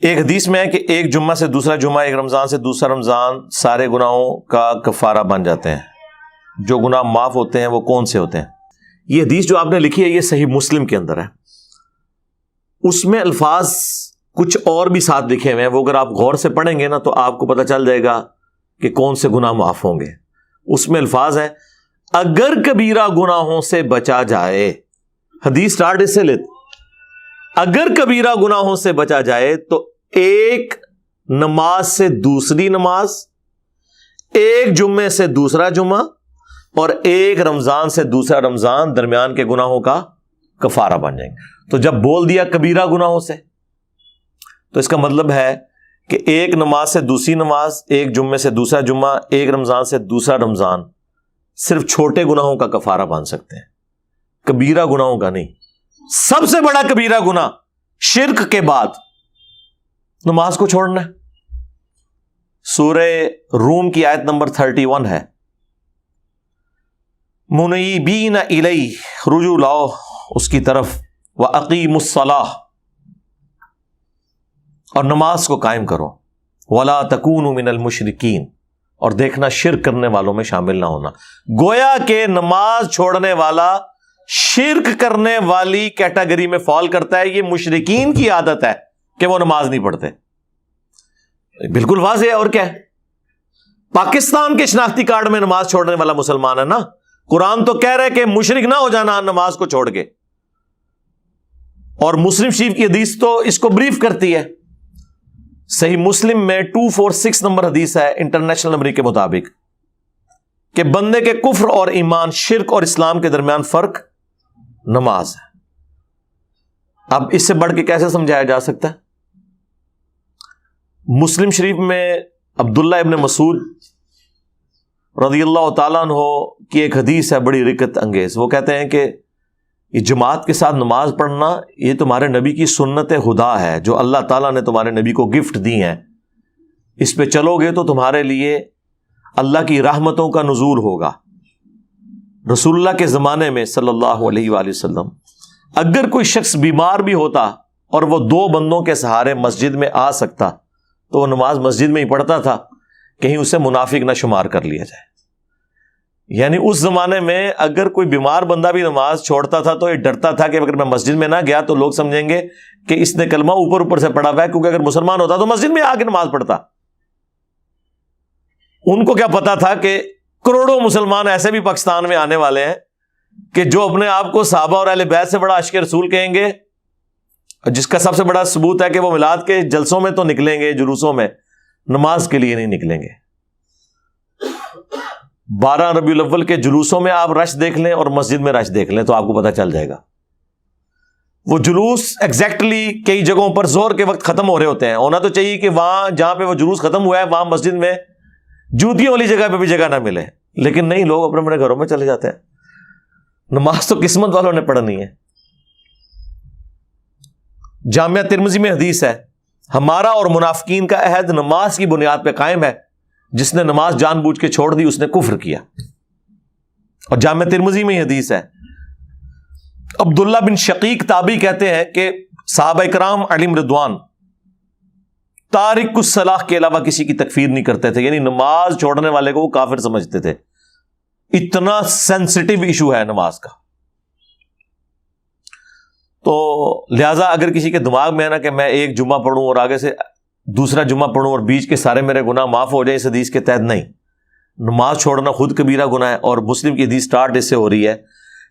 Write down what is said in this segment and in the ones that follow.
ایک حدیث میں ہے کہ ایک جمعہ سے دوسرا جمعہ، ایک رمضان سے دوسرا رمضان سارے گناہوں کا کفارہ بن جاتے ہیں۔ جو گناہ معاف ہوتے ہیں وہ کون سے ہوتے ہیں؟ یہ حدیث جو آپ نے لکھی ہے یہ صحیح مسلم کے اندر ہے، اس میں الفاظ کچھ اور بھی ساتھ لکھے ہوئے ہیں، وہ اگر آپ غور سے پڑھیں گے نا تو آپ کو پتہ چل جائے گا کہ کون سے گناہ معاف ہوں گے۔ اس میں الفاظ ہیں اگر کبیرہ گناہوں سے بچا جائے، حدیث سٹارٹ اس سے لیتے، اگر کبیرہ گناہوں سے بچا جائے تو ایک نماز سے دوسری نماز، ایک جمعے سے دوسرا جمعہ اور ایک رمضان سے دوسرا رمضان درمیان کے گناہوں کا کفارہ بن جائیں گے۔ تو جب بول دیا کبیرہ گناہوں سے تو اس کا مطلب ہے کہ ایک نماز سے دوسری نماز، ایک جمعے سے دوسرا جمعہ، ایک رمضان سے دوسرا رمضان صرف چھوٹے گناہوں کا کفارہ بن سکتے ہیں، کبیرہ گناہوں کا نہیں۔ سب سے بڑا کبیرہ گناہ شرک کے بعد نماز کو چھوڑنا ہے۔ سورہ روم کی آیت نمبر 31 ہے، منیبین الیہ، رجوع لاؤ اس کی طرف، وَأَقِیمُوا الصَّلَاةَ، اور نماز کو قائم کرو، وَلَا تَكُونُوا مِنَ الْمُشْرِكِينَ، اور دیکھنا شرک کرنے والوں میں شامل نہ ہونا۔ گویا کہ نماز چھوڑنے والا شرک کرنے والی کیٹیگری میں فال کرتا ہے۔ یہ مشرکین کی عادت ہے کہ وہ نماز نہیں پڑھتے، بالکل واضح ہے۔ اور کیا ہے؟ پاکستان کے شناختی کارڈ میں نماز چھوڑنے والا مسلمان ہے نا، قرآن تو کہہ رہے کہ مشرک نہ ہو جانا نماز کو چھوڑ کے، اور مسلم شریف کی حدیث تو اس کو بریف کرتی ہے۔ صحیح مسلم میں 246 نمبر حدیث ہے انٹرنیشنل نمبر کے مطابق کہ بندے کے کفر اور ایمان، شرک اور اسلام کے درمیان فرق نماز ہے۔ اب اس سے بڑھ کے کیسے سمجھایا جا سکتا ہے؟ مسلم شریف میں عبداللہ ابن مسعود رضی اللہ تعالیٰ عنہ کی ایک حدیث ہے بڑی رکت انگیز۔ وہ کہتے ہیں کہ یہ جماعت کے ساتھ نماز پڑھنا یہ تمہارے نبی کی سنت خدا ہے جو اللہ تعالیٰ نے تمہارے نبی کو گفٹ دی ہیں، اس پہ چلو گے تو تمہارے لیے اللہ کی رحمتوں کا نزول ہوگا۔ رسول اللہ کے زمانے میں صلی اللہ علیہ وآلہ وسلم اگر کوئی شخص بیمار بھی ہوتا اور وہ 2 بندوں کے سہارے مسجد میں آ سکتا تو وہ نماز مسجد میں ہی پڑھتا تھا، کہیں اسے منافق نہ شمار کر لیا جائے۔ یعنی اس زمانے میں اگر کوئی بیمار بندہ بھی نماز چھوڑتا تھا تو یہ ڈرتا تھا کہ اگر میں مسجد میں نہ گیا تو لوگ سمجھیں گے کہ اس نے کلمہ اوپر سے پڑھا ہوا ہے، کیونکہ اگر مسلمان ہوتا تو مسجد میں آ کے نماز پڑھتا۔ ان کو کیا پتا تھا کہ کروڑوں مسلمان ایسے بھی پاکستان میں آنے والے ہیں کہ جو اپنے آپ کو صحابہ اور اہل بیت سے بڑا عاشق رسول کہیں گے، جس کا سب سے بڑا ثبوت ہے کہ وہ میلاد کے جلسوں میں تو نکلیں گے، جلوسوں میں، نماز کے لیے نہیں نکلیں گے۔ 12 ربیع الاول کے جلوسوں میں آپ رش دیکھ لیں اور مسجد میں رش دیکھ لیں تو آپ کو پتہ چل جائے گا۔ وہ جلوس ایگزیکٹلی کئی جگہوں پر ظہر کے وقت ختم ہو رہے ہوتے ہیں، ہونا تو چاہیے کہ وہاں جہاں پہ وہ جلوس ختم ہوا ہے وہاں مسجد میں جوتیوں والی جگہ پہ بھی جگہ نہ ملے، لیکن نہیں، لوگ اپنے اپنے گھروں میں چلے جاتے ہیں۔ نماز تو قسمت والوں نے پڑھنی ہے۔ جامعہ ترمذی میں حدیث ہے، ہمارا اور منافقین کا عہد نماز کی بنیاد پہ قائم ہے، جس نے نماز جان بوجھ کے چھوڑ دی اس نے کفر کیا۔ اور جامعہ ترمذی میں حدیث ہے، عبداللہ بن شقیق تابعی کہتے ہیں کہ صحابہ کرام علیہم رضوان تارک الصلاح کے علاوہ کسی کی تکفیر نہیں کرتے تھے، یعنی نماز چھوڑنے والے کو وہ کافر سمجھتے تھے۔ اتنا سینسٹیو ایشو ہے نماز کا۔ تو لہٰذا اگر کسی کے دماغ میں ہے نا کہ میں ایک جمعہ پڑھوں اور آگے سے دوسرا جمعہ پڑھوں اور بیچ کے سارے میرے گناہ معاف ہو جائیں، اس حدیث کے تحت نہیں، نماز چھوڑنا خود کبیرہ گناہ ہے۔ اور مسلم کی حدیث سٹارٹ اس سے ہو رہی ہے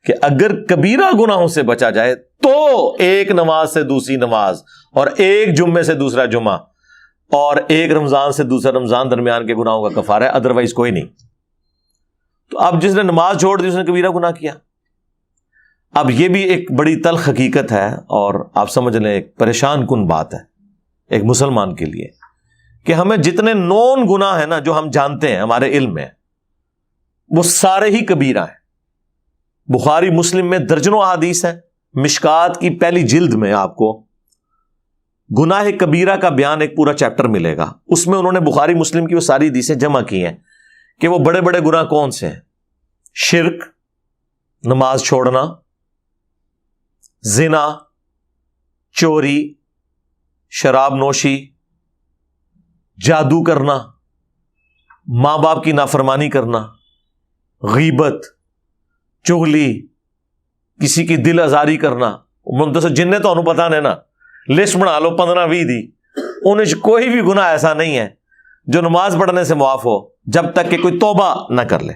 کہ اگر کبیرہ گناہوں سے بچا جائے تو ایک نماز سے دوسری نماز اور ایک جمعے سے دوسرا جمعہ اور ایک رمضان سے دوسرا رمضان درمیان کے گناہوں کا کفارہ ہے، ادروائز کوئی نہیں۔ تو اب جس نے نماز چھوڑ دی اس نے کبیرہ گناہ کیا۔ اب یہ بھی ایک بڑی تلخ حقیقت ہے اور آپ سمجھ لیں ایک پریشان کن بات ہے ایک مسلمان کے لیے کہ ہمیں جتنے نون گناہ ہیں نا جو ہم جانتے ہیں ہمارے علم میں، وہ سارے ہی کبیرہ ہیں۔ بخاری مسلم میں درجنوں احادیث ہیں، مشکات کی پہلی جلد میں آپ کو گناہ کبیرہ کا بیان ایک پورا چیپٹر ملے گا، اس میں انہوں نے بخاری مسلم کی وہ ساری حدیثیں جمع کی ہیں کہ وہ بڑے بڑے گناہ کون سے ہیں۔ شرک، نماز چھوڑنا، زنا، چوری، شراب نوشی، جادو کرنا، ماں باپ کی نافرمانی کرنا، غیبت، چغلی، کسی کی دل آزاری کرنا. منتصر جن نے تو انہوں پتا نہیں نا، لسٹ بنا لو 15-20 دی، انہیں کوئی بھی گناہ ایسا نہیں ہے جو نماز پڑھنے سے معاف ہو جب تک کہ کوئی توبہ نہ کر لے.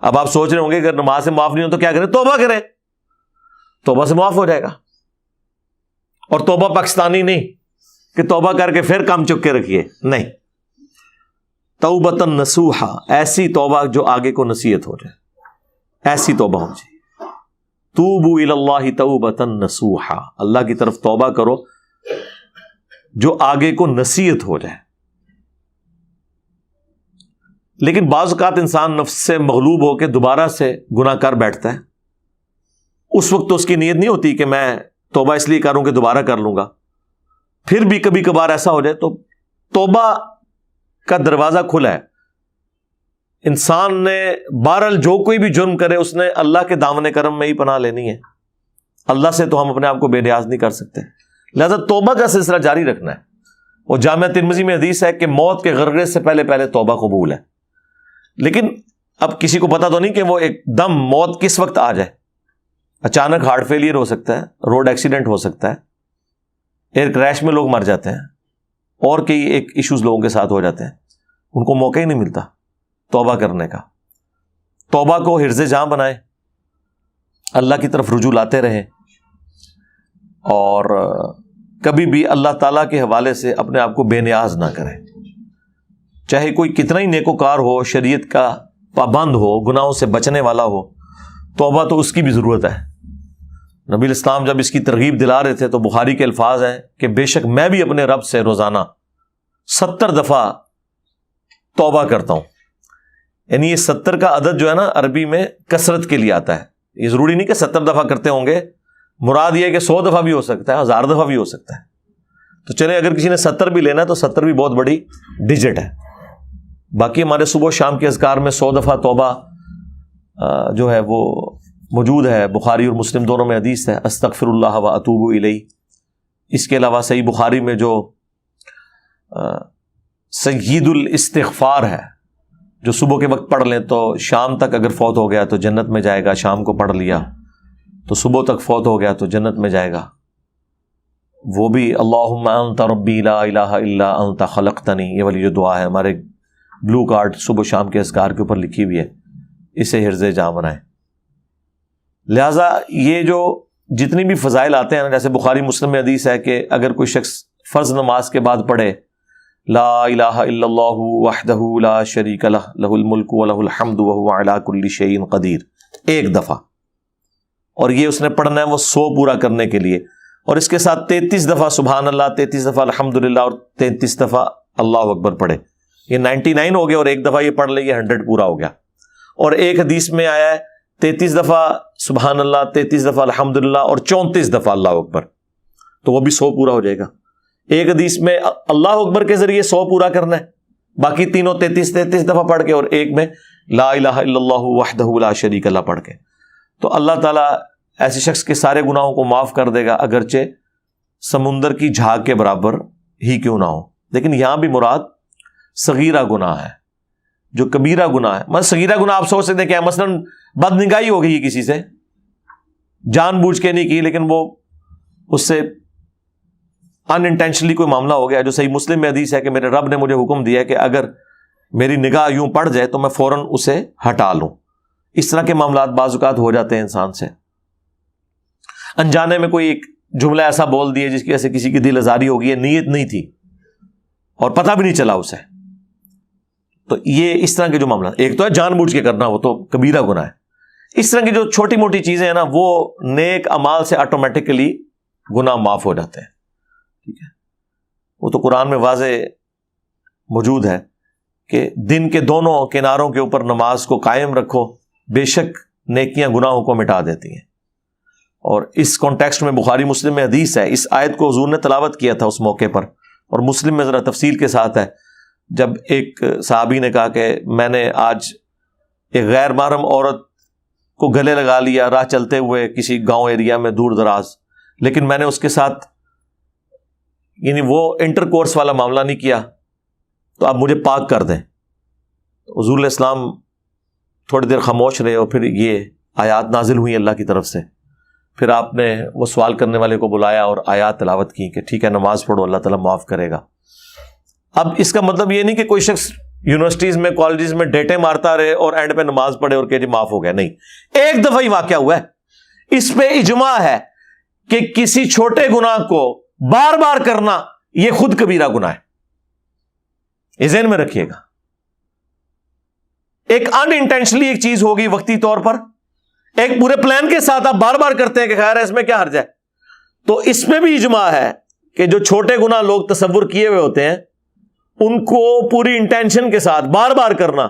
اب آپ سوچ رہے ہوں گے اگر نماز سے معاف نہیں ہو تو کیا کریں؟ توبہ کریں، توبہ سے معاف ہو جائے گا. اور توبہ پاکستانی نہیں کہ توبہ کر کے پھر کام چک کے رکھیے، نہیں، توبۃ نصوحا، ایسی توبہ جو آگے کو نصیحت ہو جائے، ایسی توبہ ہو جائے. توبوا الی اللہ توبۃ نصوحا، اللہ کی طرف توبہ کرو جو آگے کو نصیحت ہو جائے. لیکن بعض اوقات انسان نفس سے مغلوب ہو کے دوبارہ سے گناہ کر بیٹھتا ہے. اس وقت تو اس کی نیت نہیں ہوتی کہ میں توبہ اس لیے کروں کہ دوبارہ کر لوں گا. پھر بھی کبھی کبھار ایسا ہو جائے تو توبہ کا دروازہ کھلا ہے. انسان نے بہرحال جو کوئی بھی جرم کرے اس نے اللہ کے دامن کرم میں ہی پناہ لینی ہے. اللہ سے تو ہم اپنے آپ کو بے نیاز نہیں کر سکتے، لہذا توبہ کا سلسلہ جاری رکھنا ہے. وہ جامعہ ترمذی میں حدیث ہے کہ موت کے غرغرے سے پہلے پہلے توبہ قبول ہے. لیکن اب کسی کو پتا تو نہیں کہ وہ ایک دم موت کس وقت آ جائے. اچانک ہارٹ فیلئر ہو سکتا ہے، روڈ ایکسیڈنٹ ہو سکتا ہے، ایئر کریش میں لوگ مر جاتے ہیں، اور کئی ایک ایشوز لوگوں کے ساتھ ہو جاتے ہیں. ان کو موقع ہی نہیں ملتا توبہ کرنے کا. توبہ کو حرز جاں بنائیں، اللہ کی طرف رجوع لاتے رہیں، اور کبھی بھی اللہ تعالیٰ کے حوالے سے اپنے آپ کو بے نیاز نہ کریں. چاہے کوئی کتنا ہی نیکوکار ہو، شریعت کا پابند ہو، گناہوں سے بچنے والا ہو، توبہ تو اس کی بھی ضرورت ہے. نبی الاسلام جب اس کی ترغیب دلا رہے تھے تو بخاری کے الفاظ ہیں کہ بے شک میں بھی اپنے رب سے روزانہ 70 دفعہ توبہ کرتا ہوں. یعنی یہ 70 کا عدد جو ہے نا عربی میں کثرت کے لیے آتا ہے. یہ ضروری نہیں کہ 70 دفعہ کرتے ہوں گے، مراد یہ ہے کہ 100 دفعہ بھی ہو سکتا ہے، 1000 دفعہ بھی ہو سکتا ہے. تو چلے اگر کسی نے 70 بھی لینا ہے تو 70 بھی بہت بڑی ڈیجٹ ہے. باقی ہمارے صبح و شام کے اذکار میں 100 دفعہ توبہ جو ہے وہ موجود ہے. بخاری اور مسلم دونوں میں حدیث ہے، استغفر اللہ و اتوب الیہ. اس کے علاوہ صحیح بخاری میں جو سید الاستغفار ہے، جو صبح کے وقت پڑھ لیں تو شام تک اگر فوت ہو گیا تو جنت میں جائے گا، شام کو پڑھ لیا تو صبح تک فوت ہو گیا تو جنت میں جائے گا. وہ بھی اللہم انت ربی لا الہ الا انت خلقتنی، یہ والی جو دعا ہے ہمارے بلو کارڈ صبح و شام کے اذکار کے اوپر لکھی ہوئی ہے، اسے حرز جاں بنائیں. لہٰذا یہ جو جتنی بھی فضائل آتے ہیں، جیسے بخاری مسلم میں حدیث ہے کہ اگر کوئی شخص فرض نماز کے بعد پڑھے لا الہ الا اللہ وحدہ لا شریک لہ لہ الملک ولہ الحمد وہو علی کل شیء قدیر، ایک دفعہ، اور یہ اس نے پڑھنا ہے وہ 100 پورا کرنے کے لیے. اور اس کے ساتھ 33 دفعہ سبحان اللہ، 33 دفعہ الحمدللہ، اور 33 دفعہ اللہ اکبر پڑھے. یہ 99 ہو گیا، اور ایک دفعہ یہ پڑھ لے یہ 100 پورا ہو گیا. اور ایک حدیث میں آیا ہے 33 دفعہ سبحان اللہ، 33 دفعہ الحمدللہ، اور 34 دفعہ اللہ اکبر، تو وہ بھی 100 پورا ہو جائے گا. ایک حدیث میں اللہ اکبر کے ذریعے 100 پورا کرنا ہے، باقی تینوں 33 دفعہ پڑھ کے، اور ایک میں لا الہ الا اللہ وحدہ لا شریک لہ پڑھ کے. تو اللہ تعالیٰ ایسے شخص کے سارے گناہوں کو معاف کر دے گا، اگرچہ سمندر کی جھاگ کے برابر ہی کیوں نہ ہو. لیکن یہاں بھی مراد صغیرہ گناہ ہے، جو کبیرہ گناہ ہے. مثلا صغیرہ گناہ آپ سوچ سکتے ہیں کہ مثلاً بد نگاہی ہو گئی کسی سے، جان بوجھ کے نہیں کی لیکن وہ اس سے ان انٹینشنلی کوئی معاملہ ہو گیا. جو صحیح مسلم میں حدیث ہے کہ میرے رب نے مجھے حکم دیا ہے کہ اگر میری نگاہ یوں پڑ جائے تو میں فوراً اسے ہٹا لوں. اس طرح کے معاملات بعض اوقات ہو جاتے ہیں انسان سے. انجانے میں کوئی ایک جملہ ایسا بول دیے جس کی وجہ سے کسی کی دل آزاری ہو گئی ہے، نیت نہیں تھی اور پتہ بھی نہیں چلا اسے. تو یہ اس طرح کے جو معاملات، ایک تو ہے جان بوجھ کے کرنا، وہ تو کبیرہ گناہ ہے. اس طرح کی جو چھوٹی موٹی چیزیں ہیں نا، وہ نیک اعمال سے آٹومیٹکلی گناہ معاف ہو جاتے ہیں. ٹھیک ہے، وہ تو قرآن میں واضح موجود ہے کہ دن کے دونوں کناروں کے اوپر نماز کو قائم رکھو، بے شک نیکیاں گناہوں کو مٹا دیتی ہیں. اور اس کانٹیکسٹ میں بخاری مسلم میں حدیث ہے، اس آیت کو حضور نے تلاوت کیا تھا اس موقع پر، اور مسلم میں ذرا تفصیل کے ساتھ ہے. جب ایک صحابی نے کہا کہ میں نے آج ایک غیر محرم عورت کو گلے لگا لیا راہ چلتے ہوئے کسی گاؤں ایریا میں دور دراز، لیکن میں نے اس کے ساتھ یعنی وہ انٹر کورس والا معاملہ نہیں کیا تو آپ مجھے پاک کر دیں. حضور علیہ السلام تھوڑی دیر خاموش رہے اور پھر یہ آیات نازل ہوئی اللہ کی طرف سے. پھر آپ نے وہ سوال کرنے والے کو بلایا اور آیات تلاوت کی کہ ٹھیک ہے نماز پڑھو اللہ تعالیٰ معاف کرے گا. اب اس کا مطلب یہ نہیں کہ کوئی شخص یونیورسٹیز میں کالجز میں ڈیٹے مارتا رہے اور اینڈ پہ نماز پڑھے اور کہ جی معاف ہو گیا. نہیں, ایک دفعہ ہی واقعہ ہوا ہے. اس پہ اجماع ہے کہ کسی چھوٹے گناہ کو بار بار کرنا یہ خود کبیرہ گناہ ہے. یہ ذہن میں رکھیے گا. ایک ان انٹینشنلی ایک چیز ہوگی وقتی طور پر, ایک پورے پلان کے ساتھ آپ بار بار کرتے ہیں کہ خیر ہے اس میں کیا حرج ہے. تو اس میں بھی اجماع ہے کہ جو چھوٹے گناہ لوگ تصور کیے ہوئے ہوتے ہیں ان کو پوری انٹینشن کے ساتھ بار بار کرنا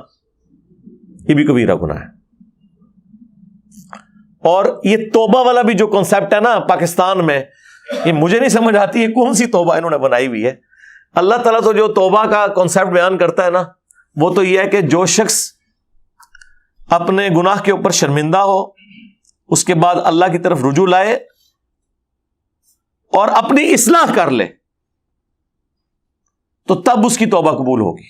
یہ بھی کبیرہ گناہ ہے. اور یہ توبہ والا بھی جو کانسیپٹ ہے نا پاکستان میں, یہ مجھے نہیں سمجھ آتی ہے کون سی توبہ انہوں نے بنائی ہوئی ہے. اللہ تعالیٰ تو جو توبہ کا کانسیپٹ بیان کرتا ہے نا وہ تو یہ ہے کہ جو شخص اپنے گناہ کے اوپر شرمندہ ہو, اس کے بعد اللہ کی طرف رجوع لائے اور اپنی اصلاح کر لے تو تب اس کی توبہ قبول ہوگی.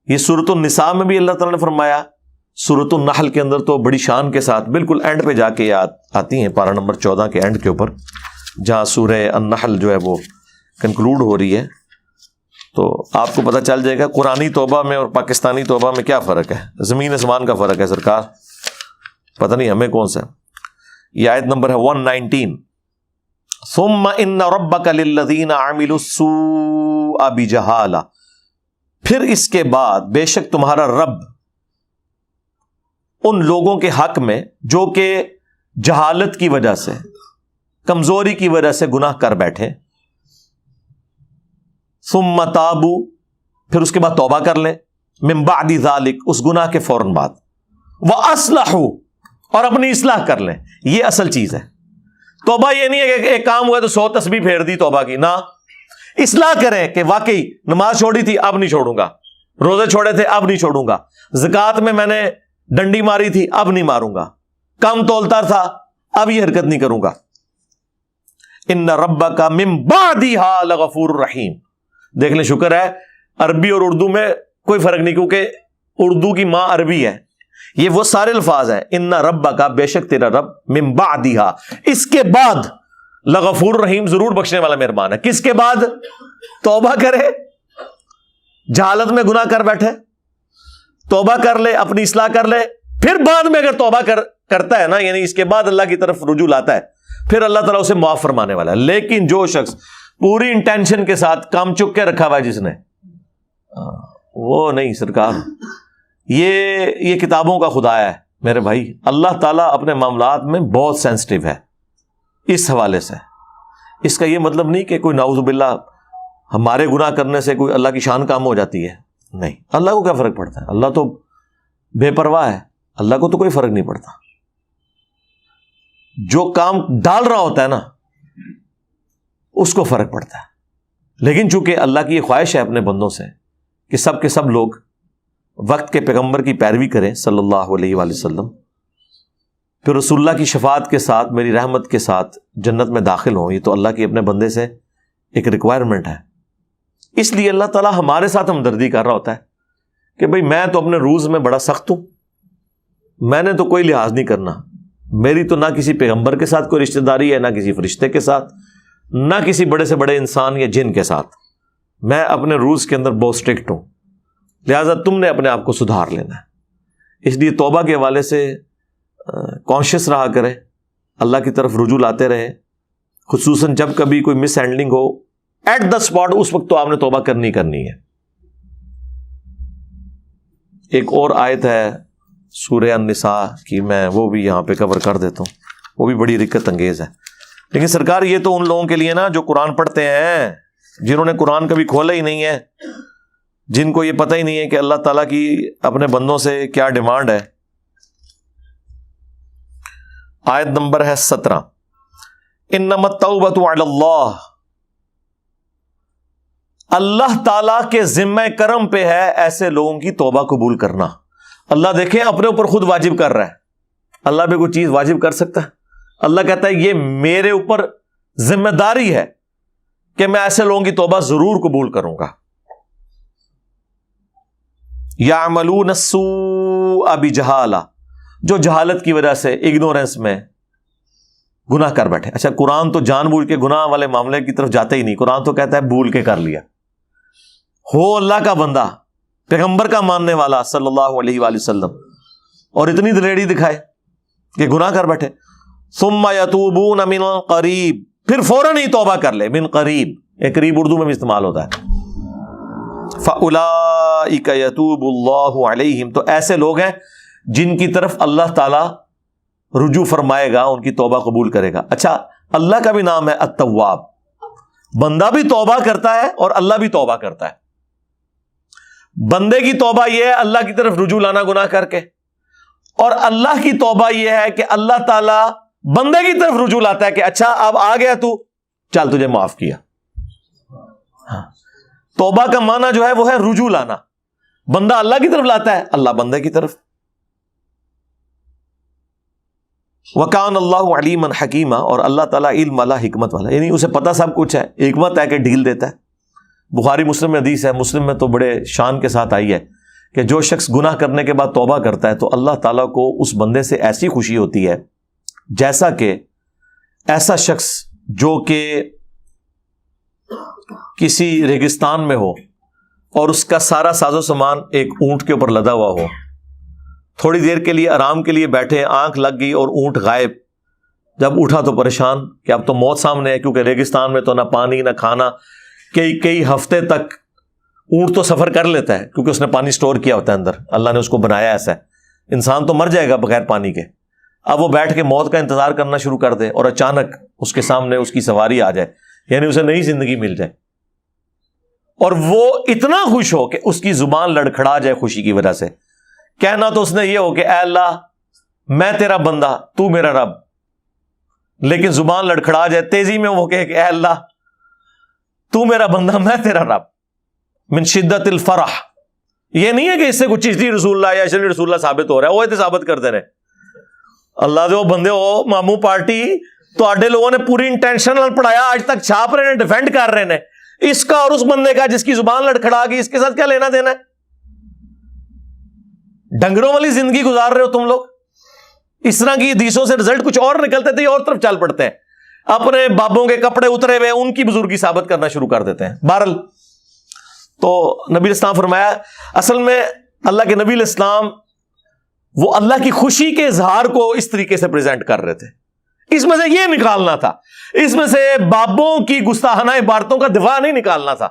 یہ سورۃ النساء میں بھی اللہ تعالیٰ نے فرمایا, سورۃ النحل کے اندر تو بڑی شان کے ساتھ بالکل اینڈ پہ جا کے آتی ہیں, پارہ نمبر 14 کے اینڈ کے اوپر جہاں سورہ النحل جو ہے وہ کنکلوڈ ہو رہی ہے. تو آپ کو پتہ چل جائے گا قرآنی توبہ میں اور پاکستانی توبہ میں کیا فرق ہے. زمین آسمان کا فرق ہے سرکار, پتہ نہیں ہمیں کون سا. یہ آیت نمبر ہے 119. ثم ان ربک للذین عملوا السوء بجہالہ, پھر اس کے بعد بے شک تمہارا رب ان لوگوں کے حق میں جو کہ جہالت کی وجہ سے, کمزوری کی وجہ سے گناہ کر بیٹھے, ثم تابوا, پھر اس کے بعد توبہ کر لیں, من بعد ذالک, اس گناہ کے فوراً بعد, واصلحوا, اور اپنی اصلاح کر لیں. یہ اصل چیز ہے. توبہ یہ نہیں ہے کہ ایک کام ہوا تو 100 تسبیح پھیر دی توبہ کی, نہ, اصلاح کریں کہ واقعی نماز چھوڑی تھی اب نہیں چھوڑوں گا, روزے چھوڑے تھے اب نہیں چھوڑوں گا, زکوٰۃ میں نے ڈنڈی ماری تھی اب نہیں ماروں گا, کم تولتا تھا اب یہ حرکت نہیں کروں گا. ان ربک من بعدھا لغفور رحیم. دیکھ لیں, شکر ہے عربی اور اردو میں کوئی فرق نہیں, کیونکہ اردو کی ماں عربی ہے. یہ وہ سارے الفاظ ہیں, ان ربک, بے شک تیرا رب, من بعدھا, اس کے بعد, لغفور رحیم, ضرور بخشنے والا مہربان ہے. کس کے بعد؟ توبہ کرے, جہالت میں گناہ کر بیٹھے, توبہ کر لے, اپنی اصلاح کر لے, پھر بعد میں اگر توبہ کرتا ہے نا, یعنی اس کے بعد اللہ کی طرف رجوع لاتا ہے, پھر اللہ تعالیٰ اسے معاف فرمانے والا ہے. لیکن جو شخص پوری انٹینشن کے ساتھ کام چک کے رکھا ہوا ہے جس نے, وہ نہیں سرکار. یہ کتابوں کا خدا ہے میرے بھائی. اللہ تعالیٰ اپنے معاملات میں بہت سینسٹیو ہے اس حوالے سے. اس کا یہ مطلب نہیں کہ کوئی نعوذ باللہ ہمارے گناہ کرنے سے کوئی اللہ کی شان کام ہو جاتی ہے. نہیں, اللہ کو کیا فرق پڑتا ہے, اللہ تو بے پرواہ ہے, اللہ کو تو کوئی فرق نہیں پڑتا. جو کام ڈال رہا ہوتا ہے نا اس کو فرق پڑتا ہے. لیکن چونکہ اللہ کی یہ خواہش ہے اپنے بندوں سے کہ سب کے سب لوگ وقت کے پیغمبر کی پیروی کریں صلی اللہ علیہ وآلہ وسلم, پھر رسول اللہ کی شفاعت کے ساتھ, میری رحمت کے ساتھ جنت میں داخل ہوں. یہ تو اللہ کی اپنے بندے سے ایک ریکوائرمنٹ ہے. اس لیے اللہ تعالیٰ ہمارے ساتھ ہمدردی کر رہا ہوتا ہے کہ بھئی میں تو اپنے روز میں بڑا سخت ہوں, میں نے تو کوئی لحاظ نہیں کرنا, میری تو نہ کسی پیغمبر کے ساتھ کوئی رشتہ داری ہے, نہ کسی فرشتے کے ساتھ, نہ کسی بڑے سے بڑے انسان یا جن کے ساتھ. میں اپنے روز کے اندر بہت اسٹرکٹ ہوں, لہٰذا تم نے اپنے آپ کو سدھار لینا ہے. اس لیے توبہ کے حوالے سے کانشیس رہا کرے, اللہ کی طرف رجوع لاتے رہے, خصوصاً جب کبھی کوئی مس ہینڈلنگ ہو ایٹ دا اسپاٹ, اس وقت تو آپ نے توبہ کرنی ہے. ایک اور آیت ہے سورہ النساء کی, میں وہ بھی یہاں پہ کور کر دیتا ہوں, وہ بھی بڑی رکت انگیز ہے. لیکن سرکار یہ تو ان لوگوں کے لیے نا جو قرآن پڑھتے ہیں, جنہوں نے قرآن کبھی کھولا ہی نہیں ہے, جن کو یہ پتہ ہی نہیں ہے کہ اللہ تعالیٰ کی اپنے بندوں سے کیا ڈیمانڈ ہے. آیت نمبر ہے 17. انما التوبۃ علی اللہ, اللہ تعالیٰ کے ذمہ کرم پہ ہے ایسے لوگوں کی توبہ قبول کرنا. اللہ دیکھیں اپنے اوپر خود واجب کر رہا ہے. اللہ بھی کوئی چیز واجب کر سکتا ہے؟ اللہ کہتا ہے یہ میرے اوپر ذمہ داری ہے کہ میں ایسے لوگوں کی توبہ ضرور قبول کروں گا. یعملون السوء بجہالہ، جو جہالت کی وجہ سے اگنورنس میں گناہ کر بیٹھے. اچھا قرآن تو جان بوجھ کے گناہ والے معاملے کی طرف جاتے ہی نہیں. قرآن تو کہتا ہے بھول کے کر لیا. ہو اللہ کا بندہ، پیغمبر کا ماننے والا صلی اللہ علیہ وآلہ وسلم، اور اتنی دلیری دکھائے کہ گناہ کر بیٹھے. ثم یتوبون من قریب، پھر فوراً ہی توبہ کر لے. من قریب، ایک قریب اردو میں بھی استعمال ہوتا ہے. فَأُولَٰئِكَ يَتُوبُ اللَّهُ عَلَيْهِمْ، تو ایسے لوگ ہیں جن کی طرف اللہ تعالی رجوع فرمائے گا، ان کی توبہ قبول کرے گا. اچھا اللہ کا بھی نام ہے التواب. بندہ بھی توبہ کرتا ہے اور اللہ بھی توبہ کرتا ہے. بندے کی توبہ یہ ہے اللہ کی طرف رجوع لانا گناہ کر کے، اور اللہ کی توبہ یہ ہے کہ اللہ تعالی بندے کی طرف رجوع لاتا ہے کہ اچھا اب آ گیا تو چل تجھے معاف کیا. توبہ کا معنی جو ہے وہ ہے رجوع لانا. بندہ اللہ کی طرف لاتا ہے، اللہ بندے کی طرف. وَكَانَ اللَّهُ عَلِيمًا حَكِيمًا، اور اللہ تعالیٰ علم والا، حکمت والا، یعنی اسے پتہ سب کچھ ہے، حکمت ہے کہ ڈھیل دیتا ہے. بخاری مسلم میں حدیث ہے، مسلم میں تو بڑے شان کے ساتھ آئی ہے کہ جو شخص گناہ کرنے کے بعد توبہ کرتا ہے تو اللہ تعالیٰ کو اس بندے سے ایسی خوشی ہوتی ہے جیسا کہ ایسا شخص جو کہ کسی ریگستان میں ہو اور اس کا سارا ساز و سامان ایک اونٹ کے اوپر لدا ہوا ہو. تھوڑی دیر کے لیے آرام کے لیے بیٹھے، آنکھ لگ گئی اور اونٹ غائب. جب اٹھا تو پریشان کہ اب تو موت سامنے ہے، کیونکہ ریگستان میں تو نہ پانی نہ کھانا. کئی ہفتے تک اونٹ تو سفر کر لیتا ہے کیونکہ اس نے پانی سٹور کیا ہوتا ہے اندر، اللہ نے اس کو بنایا ایسا ہے. انسان تو مر جائے گا بغیر پانی کے. اب وہ بیٹھ کے موت کا انتظار کرنا شروع کر دے اور اچانک اس کے سامنے اس کی سواری آ جائے، یعنی اسے نئی زندگی مل جائے، اور وہ اتنا خوش ہو کہ اس کی زبان لڑکھڑا جائے خوشی کی وجہ سے. کہنا تو اس نے یہ ہو کہ اے اللہ میں تیرا بندہ، تو میرا رب، لیکن زبان لڑکھڑا جائے تیزی میں وہ کہے کہ اے اللہ تو میرا بندہ میں تیرا رب. من شدت الفرح. یہ نہیں ہے کہ اس سے کچھ چیز رسول اللہ یا اشرف رسول اللہ ثابت ہو رہا ہے، وہ ایسے ثابت کرتے رہے. اللہ دے وہ بندے ہو مامو پارٹی تو آڈے لوگوں نے پوری انٹینشنل پڑھایا، آج تک چھاپ رہے ہیں، ڈیفینڈ کر رہے ہیں اس کا اور اس بندے کا جس کی زبان لڑکھڑا گئی. اس کے ساتھ کیا لینا دینا ہے؟ ڈنگروں والی زندگی گزار رہے ہو تم لوگ. اس طرح کی حدیثوں سے رزلٹ کچھ اور نکلتے تھے، اور طرف چل پڑتے ہیں، اپنے بابوں کے کپڑے اترے ہوئے ان کی بزرگی ثابت کرنا شروع کر دیتے ہیں. بہرحال تو نبی الاسلام فرمایا اصل میں اللہ کے نبی الاسلام وہ اللہ کی خوشی کے اظہار کو اس طریقے سے پریزنٹ کر رہے تھے. اس میں سے یہ نکالنا تھا، اس میں سے بابوں کی گستاخانہ عبارتوں کا دفاع نہیں نکالنا تھا.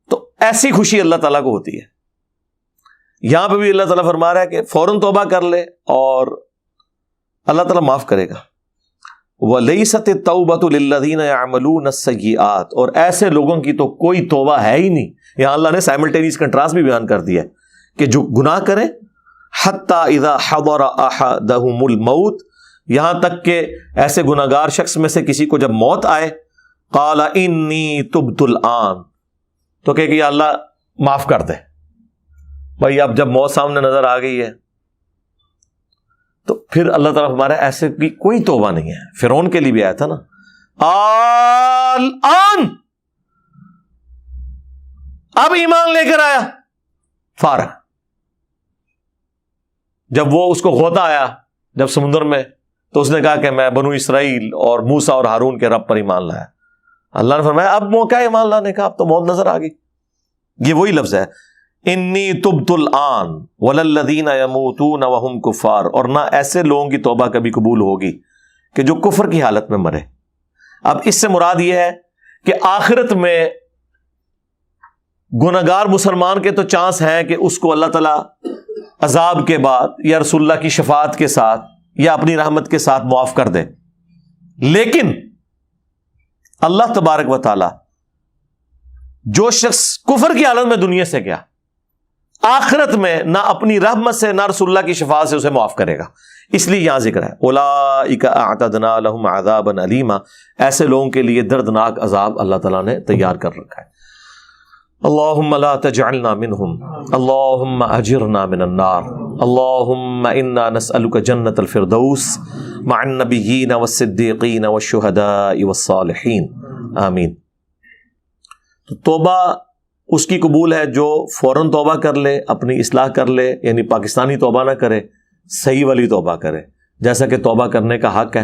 تو ایسی خوشی اللہ تعالیٰ کو ہوتی ہے. یہاں پہ بھی اللہ تعالیٰ فرما رہا ہے کہ فوراً توبہ کر لے اور اللہ تعالیٰ معاف کرے گا. وَلَيْسَتِ التَّوْبَةُ لِلَّذِينَ يَعْمَلُونَ السَّيِّئَاتِ، اور ایسے لوگوں کی تو کوئی توبہ ہے ہی نہیں. یہاں اللہ نے سائملٹینیس کنٹراسٹ بھی بیان کر دیا ہے کہ جو گناہ کریں حَتَّى إِذَا حَضَرَ أَحَدَهُمُ الْمَوْتِ، یہاں تک کہ ایسے گناہگار شخص میں سے کسی کو جب موت آئے، قَالَ إِنِّي تُبْتُ الْآنَ، تو کہ یا اللہ معاف کر دے. بھائی اب جب موت سامنے نظر آ گئی ہے تو پھر اللہ تعالیٰ ہمارا ایسے کی کوئی توبہ نہیں ہے. فرعون کے لیے بھی آیا تھا نا، الآن، اب ایمان لے کر آیا فارغ. جب وہ اس کو غوطہ آیا جب سمندر میں، تو اس نے کہا کہ میں بنو اسرائیل اور موسیٰ اور ہارون کے رب پر ایمان لایا. اللہ نے فرمایا اب موقع ہے ایمان لانے کا، اب تو موت نظر آ گئی. یہ وہی لفظ ہے انی تبت الآن وللذین یموتون وہم کفار، اور نہ ایسے لوگوں کی توبہ کبھی قبول ہوگی کہ جو کفر کی حالت میں مرے. اب اس سے مراد یہ ہے کہ آخرت میں گناہگار مسلمان کے تو چانس ہیں کہ اس کو اللہ تعالیٰ عذاب کے بعد یا رسول اللہ کی شفاعت کے ساتھ یا اپنی رحمت کے ساتھ معاف کر دے، لیکن اللہ تبارک و تعالی جو شخص کفر کی حالت میں دنیا سے گیا، آخرت میں نہ اپنی رحمت سے نہ رسول اللہ کی شفاعت سے اسے معاف کرے گا. اس لیے یہاں ذکر ہے اولئک اعتدنا لهم عذابا علیما، ایسے لوگوں کے لیے دردناک عذاب اللہ تعالیٰ نے تیار کر رکھا ہے. اللہم لا تجعلنا منہم، اللہم اجرنا من النار، اللہم انا نسألک جنت الفردوس مع النبیین والصدیقین والشہداء والصالحین، آمین۔ تو توبہ اس کی قبول ہے جو فوراً توبہ کر لے، اپنی اصلاح کر لے، یعنی پاکستانی توبہ نہ کرے، صحیح والی توبہ کرے جیسا کہ توبہ کرنے کا حق ہے۔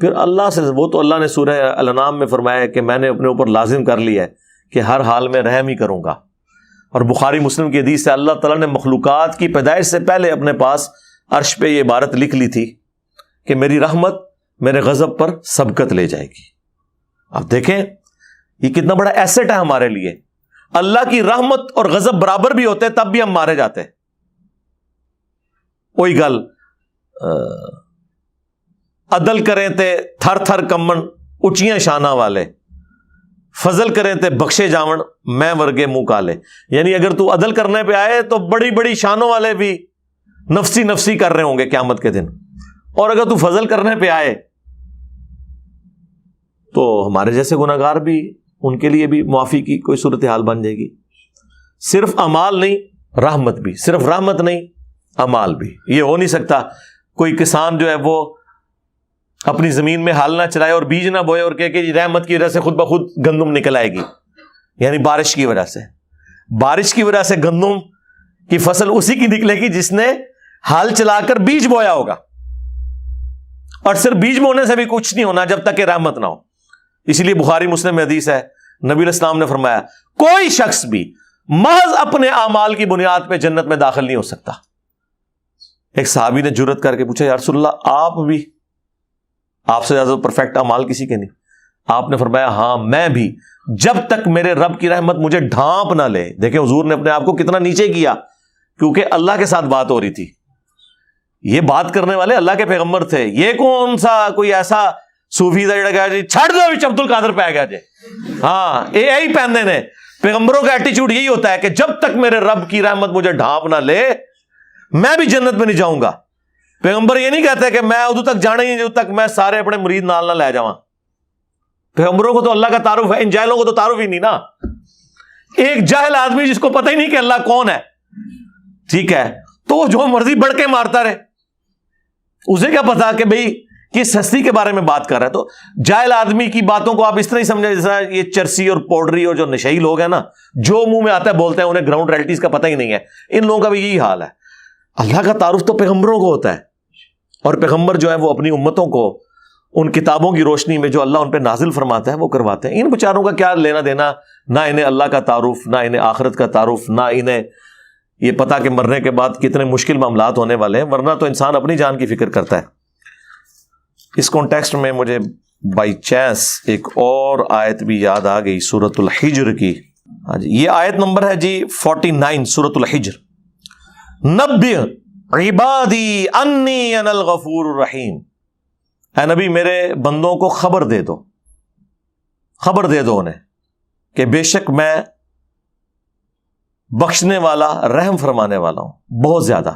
پھر اللہ سے، وہ تو اللہ نے سورہ الانعام میں فرمایا ہے کہ میں نے اپنے اوپر لازم کر لیا ہے کہ ہر حال میں رحم ہی کروں گا، اور بخاری مسلم کی حدیث سے اللہ تعالیٰ نے مخلوقات کی پیدائش سے پہلے اپنے پاس عرش پہ یہ عبارت لکھ لی تھی کہ میری رحمت میرے غضب پر سبقت لے جائے گی۔ اب دیکھیں یہ کتنا بڑا ایسٹ ہے ہمارے لیے، اللہ کی رحمت اور غضب برابر بھی ہوتے تب بھی ہم مارے جاتے۔ وہی گل عدل کریں تے تھر تھر کمن اچیاں شانہ والے، فضل کریں تے بخشے جاون میں ورگے منہ کالے۔ یعنی اگر تو عدل کرنے پہ آئے تو بڑی بڑی شانوں والے بھی نفسی نفسی کر رہے ہوں گے قیامت کے دن، اور اگر تو فضل کرنے پہ آئے تو ہمارے جیسے گناہگار بھی، ان کے لیے بھی معافی کی کوئی صورتحال بن جائے گی۔ صرف اعمال نہیں رحمت بھی، صرف رحمت نہیں اعمال بھی۔ یہ ہو نہیں سکتا کوئی کسان جو ہے وہ اپنی زمین میں ہل نہ چلائے اور بیج نہ بوئے اور کہے کہ رحمت کی وجہ سے خود بخود گندم نکل آئے گی، یعنی بارش کی وجہ سے۔ بارش کی وجہ سے گندم کی فصل اسی کی نکلے گی جس نے ہل چلا کر بیج بویا ہوگا، اور صرف بیج بونے سے بھی کچھ نہیں ہونا جب تک کہ رحمت نہ ہو۔ اسی لیے بخاری مسلم میں حدیث ہے، نبی علیہ السلام نے فرمایا کوئی شخص بھی محض اپنے اعمال کی بنیاد پہ جنت میں داخل نہیں ہو سکتا۔ ایک صحابی نے جرأت کر کے پوچھا یا رسول اللہ آپ بھی، آپ سے زیادہ پرفیکٹ اعمال کسی کے نہیں؟ آپ نے فرمایا ہاں میں بھی، جب تک میرے رب کی رحمت مجھے ڈھانپ نہ لے۔ دیکھیں حضور نے اپنے آپ کو کتنا نیچے کیا، کیونکہ اللہ کے ساتھ بات ہو رہی تھی، یہ بات کرنے والے اللہ کے پیغمبر تھے۔ یہ کون سا کوئی ایسا صوفی تھا جڑا جی چھڑ دو عبد القادر پہ گیا جی، ہاں یہی پہننے نے۔ پیغمبروں کا ایٹیچیوڈ یہی ہوتا ہے کہ جب تک میرے رب کی رحمت مجھے ڈھانپ نہ لے میں بھی جنت میں نہیں جاؤں گا۔ پیغمبر یہ نہیں کہتے کہ میں ادھر تک جانا ہی جب تک میں سارے اپنے مرید نال نہ لے جاؤں۔ پیغمبروں کو تو اللہ کا تعارف ہے، ان جاہلوں کو تو تعارف ہی نہیں نا۔ ایک جاہل آدمی جس کو پتہ ہی نہیں کہ اللہ کون ہے، ٹھیک ہے، تو وہ جو مرضی بڑھ کے مارتا رہے، اسے کیا پتا کہ بھئی کس ہستی کے بارے میں بات کر رہا ہے۔ تو جاہل آدمی کی باتوں کو آپ اس طرح ہی سمجھیں جیسا یہ چرسی اور پاؤڈری اور جو نشئی لوگ ہیں نا، جو منہ میں آتا ہے بولتے ہیں، انہیں گراؤنڈ ریئلٹیز کا پتہ ہی نہیں ہے۔ ان لوگوں کا بھی یہی حال ہے۔ اللہ کا تعارف تو پیغمبروں کو ہوتا ہے، اور پیغمبر جو ہے وہ اپنی امتوں کو ان کتابوں کی روشنی میں جو اللہ ان پہ نازل فرماتا ہے وہ کرواتے ہیں۔ ان بیچاروں کا کیا لینا دینا، نہ انہیں اللہ کا تعارف، نہ انہیں آخرت کا تعارف، نہ انہیں یہ پتا کہ مرنے کے بعد کتنے مشکل معاملات ہونے والے ہیں، ورنہ تو انسان اپنی جان کی فکر کرتا ہے۔ اس کانٹیکسٹ میں مجھے بائی چانس ایک اور آیت بھی یاد آ گئی سورۃ الحجر کی۔ ہاں جی، یہ آیت نمبر ہے جی 49 سورۃ الحجر۔ نبئ عبادی انی انا الغفور الرحیم، اے نبی میرے بندوں کو خبر دے دو، خبر دے دو انہیں کہ بے شک میں بخشنے والا، رحم فرمانے والا ہوں بہت زیادہ۔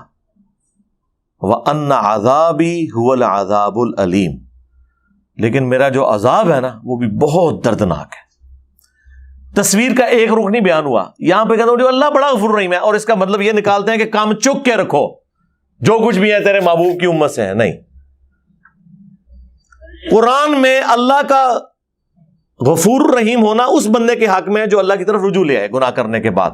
وَأَنَّ عَذَابِي هُوَ الْعَذَابُ الْأَلِيمُ، لیکن میرا جو عذاب ہے نا وہ بھی بہت دردناک ہے۔ تصویر کا ایک رخ نہیں بیان ہوا، یہاں پہ کہتے ہیں جو اللہ بڑا غفور رحیم ہے، اور اس کا مطلب یہ نکالتے ہیں کہ کام چک کے رکھو، جو کچھ بھی ہے تیرے محبوب کی امت سے ہے۔ نہیں، قرآن میں اللہ کا غفور الرحیم ہونا اس بندے کے حق میں ہے جو اللہ کی طرف رجوع لے آئے گناہ کرنے کے بعد۔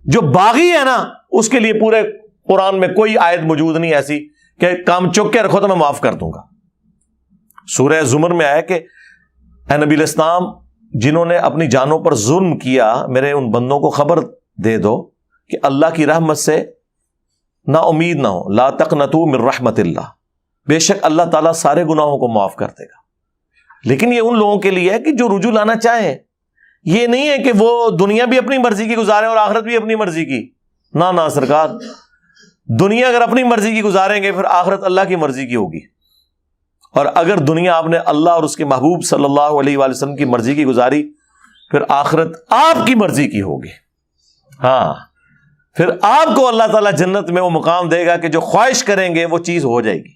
جو باغی ہے نا اس کے لیے پورے قرآن میں کوئی آیت موجود نہیں ایسی کہ کام چک کے رکھو تو میں معاف کر دوں گا۔ سورہ زمر میں آیا کہ اے نبی علیہ السلام جنہوں نے اپنی جانوں پر ظلم کیا، میرے ان بندوں کو خبر دے دو کہ اللہ کی رحمت سے نا امید نہ ہو، لا تقنطوا من رحمت اللہ، بے شک اللہ تعالیٰ سارے گناہوں کو معاف کر دے گا۔ لیکن یہ ان لوگوں کے لیے ہے کہ جو رجوع لانا چاہیں، یہ نہیں ہے کہ وہ دنیا بھی اپنی مرضی کی گزاریں اور آخرت بھی اپنی مرضی کی۔ نہ سرکار، دنیا اگر اپنی مرضی کی گزاریں گے پھر آخرت اللہ کی مرضی کی ہوگی، اور اگر دنیا آپ نے اللہ اور اس کے محبوب صلی اللہ علیہ وآلہ وسلم کی مرضی کی گزاری پھر آخرت آپ کی مرضی کی ہوگی۔ ہاں، پھر آپ کو اللہ تعالیٰ جنت میں وہ مقام دے گا کہ جو خواہش کریں گے وہ چیز ہو جائے گی،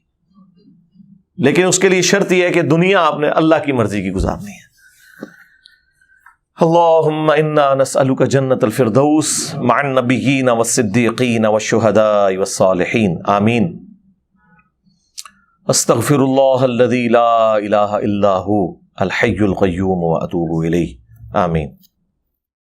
لیکن اس کے لیے شرط یہ ہے کہ دنیا آپ نے اللہ کی مرضی کی گزارنی ہے۔ اللهم انا نسألك جنة الفردوس مع النبيين والصديقين والشهداء والصالحين آمين. استغفر الله الذي لا إله إلا هو الحي القيوم وأتوب إليه آمين.